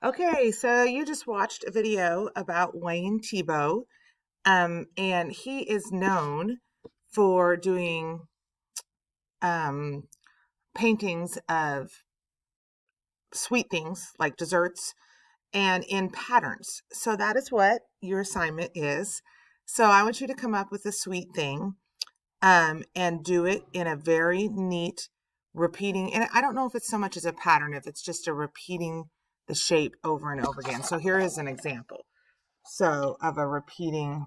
Okay, so you just watched a video about Wayne Thiebaud, and he is known for doing um, paintings of sweet things like desserts and in patterns. So that is what your assignment is. So I want you to come up with a sweet thing and do it in a very neat repeating. And I don't know if it's so much as a pattern, if it's just a repeating the shape over and over again. So here is an example. So of a repeating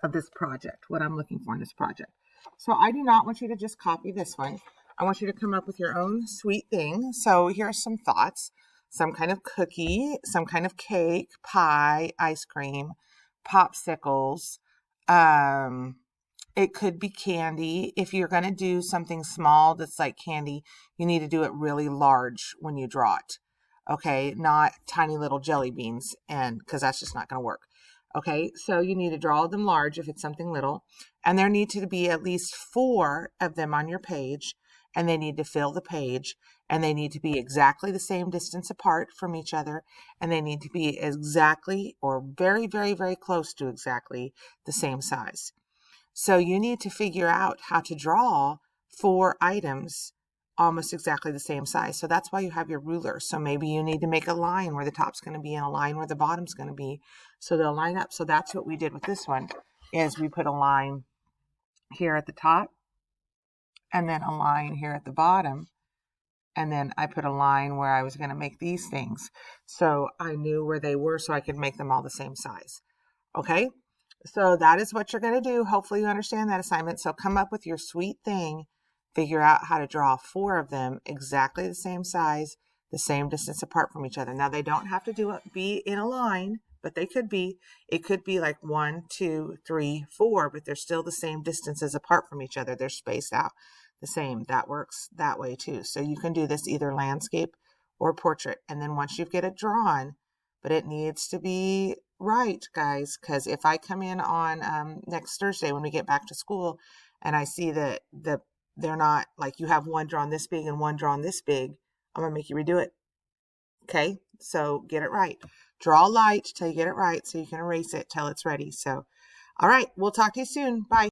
of this project, what I'm looking for in this project. So I do not want you to just copy this one. I want you to come up with your own sweet thing. So here are some thoughts. Some kind of cookie, some kind of cake, pie, ice cream, popsicles. It could be candy. If you're going to do something small that's like candy, you need to do it really large when you draw it. Okay, not tiny little jelly beans, and because that's just not going to work. Okay, so you need to draw them large if it's something little, and there need to be at least 4 of them on your page, and they need to fill the page, and they need to be exactly the same distance apart from each other, and they need to be exactly or very, very, very close to exactly the same size. So you need to figure out how to draw 4 items almost exactly the same size. So that's why you have your ruler. So maybe you need to make a line where the top's going to be and a line where the bottom's going to be. So they'll line up. So that's what we did with this one, is we put a line here at the top and then a line here at the bottom. And then I put a line where I was going to make these things. So I knew where they were so I could make them all the same size. Okay? So that is what you're going to do. Hopefully you understand that assignment. So come up with your sweet thing. Figure out how to draw 4 of them exactly the same size, the same distance apart from each other. Now they don't have to be in a line, but they could be. It could be like 1, 2, 3, 4, but they're still the same distances apart from each other. They're spaced out the same. That works that way too. So you can do this either landscape or portrait. And then once you get it drawn, but it needs to be right, guys, because if I come in on next Thursday when we get back to school and I see that they're not, like, you have one drawn this big and one drawn this big, I'm going to make you redo it. Okay? So get it right. Draw light till you get it right so you can erase it till it's ready. So, all right, we'll talk to you soon. Bye.